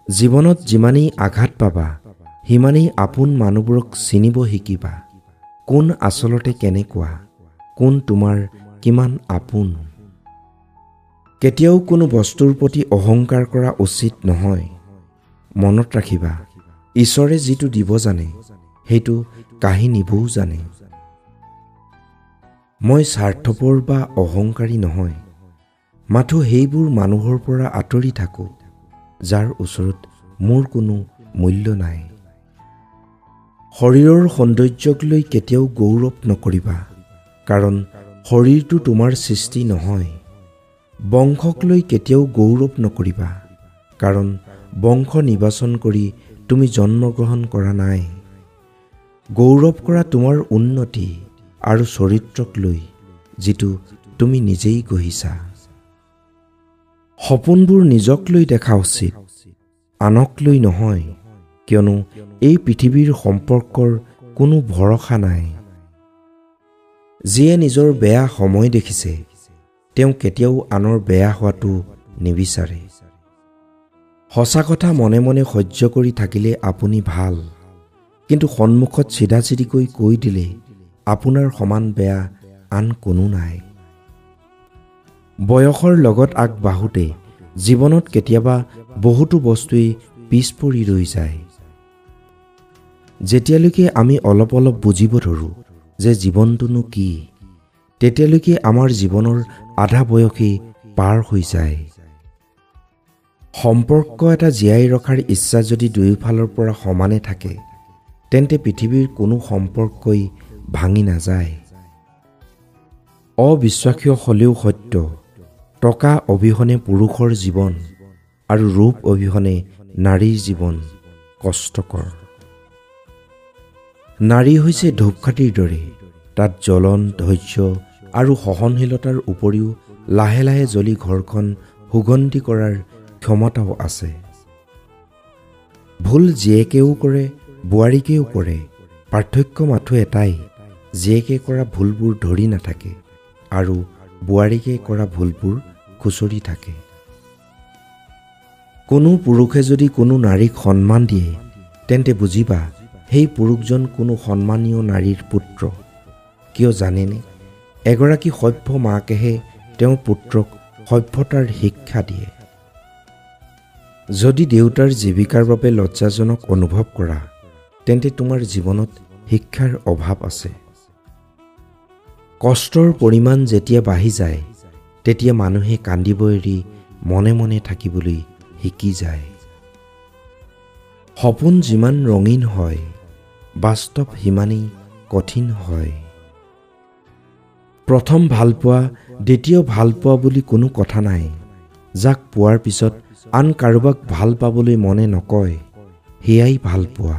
জীৱনত যিমানেই আঘাত পাবা সিমানেই আপোন মানুহবোৰক চিনিব শিকিবা। কোন আচলতে কেনেকুৱা, কোন তোমাৰ কিমান আপোন। কেতিয়াও কোনো বস্তুৰ প্ৰতি অহংকাৰ কৰা উচিত নহয়। মনত ৰাখিবা, ঈশ্বৰে যিটো দিব জানে সেইটো কাঢ়ি নিবও জানে। মই স্বাৰ্থপৰ বা অহংকাৰী নহয়, মাথো সেইবোৰ মানুহৰ পৰা আঁতৰি থাকোঁ যাৰ ওচৰত মোৰ কোনো মূল্য নাই। শৰীৰৰ সৌন্দৰ্যক লৈ কেতিয়াও গৌৰৱ নকৰিবা, কাৰণ শৰীৰটো তোমাৰ সৃষ্টি নহয়। বংশক লৈ কেতিয়াও গৌৰৱ নকৰিবা, কাৰণ বংশ নিৰ্বাচন কৰি তুমি জন্মগ্ৰহণ কৰা নাই। গৌৰৱ কৰা তোমাৰ উন্নতি আৰু চৰিত্ৰক লৈ, যিটো তুমি নিজেই গঢ়িছা। সপোনবোৰ নিজক লৈ দেখা উচিত, আনক লৈ নহয়, কিয়নো এই পৃথিৱীৰ সম্পৰ্কৰ কোনো ভৰসা নাই। যিয়ে নিজৰ বেয়া সময় দেখিছে তেওঁ কেতিয়াও আনৰ বেয়া হোৱাটো নিবিচাৰে। সঁচা কথা মনে মনে সহ্য কৰি থাকিলে আপুনি ভাল, কিন্তু সন্মুখত চিধাচিধিকৈ কৈ দিলে আপোনাৰ সমান বেয়া আন কোনো নাই। বয়সৰ লগত আগবাঢ়োতে জীৱনত কেতিয়াবা বহুতো বস্তুৱেই পিছ পৰি ৰৈ যায়। যেতিয়ালৈকে আমি অলপ অলপ বুজিব ধৰোঁ যে জীৱনটোনো কি, তেতিয়ালৈকে আমাৰ জীৱনৰ আধা বয়সেই পাৰ হৈ যায়। সম্পৰ্ক এটা জীয়াই ৰখাৰ ইচ্ছা যদি দুয়োফালৰ পৰা সমানে থাকে, তেন্তে পৃথিৱীৰ কোনো সম্পৰ্কই ভাঙি নাযায়। অবিশ্বাসীয় হ'লেও সত্য, টকা অবিহনে পুৰুষৰ জীৱন আৰু ৰূপ অবিহনে নাৰীৰ জীৱন কষ্টকৰ। নাৰী হৈছে ধূপকাঠিৰ দৰে, তাত জ্বলন, ধৈৰ্য আৰু সহনশীলতাৰ উপৰিও লাহে লাহে জ্বলি ঘৰখন সুগন্ধি কৰাৰ ক্ষমতাও আছে। ভুল জীয়েকেও কৰে, বোৱাৰীকেও কৰে, পাৰ্থক্য মাথো এটাই, জীয়েকে কৰা ভুলবোৰ ধৰি নাথাকে আৰু বোৱাৰীকে কৰা ভুলবোৰ খুচৰি থাকে। কোনো পুৰুষে যদি কোনো নাৰীক সন্মান দিয়ে, তেন্তে বুজিবা সেই পুৰুষজন কোনো সন্মানীয় নাৰীৰ পুত্ৰ। কিয় জানেনে? এগৰাকী সভ্য মাকেহে তেওঁৰ পুত্ৰক সভ্যতাৰ শিক্ষা দিয়ে। যদি দেউতাৰ জীৱিকাৰ বাবে লজ্জাজনক অনুভৱ কৰা, তেন্তে তোমাৰ জীৱনত শিক্ষাৰ অভাৱ আছে। কষ্টৰ পৰিমাণ যেতিয়া বাঢ়ি যায়, তেতিয়া মানুহে কান্দিব এৰি মনে মনে থাকিবলৈ শিকি যায়। সপোন যিমান ৰঙীন হয়, বাস্তৱ সিমানেই কঠিন হয়। প্ৰথম ভালপোৱা, দ্বিতীয় ভালপোৱা বুলি কোনো কথা নাই। যাক পোৱাৰ পিছত আন কাৰোবাক ভাল পাবলৈ মনে নকয়, সেয়াই ভালপোৱা।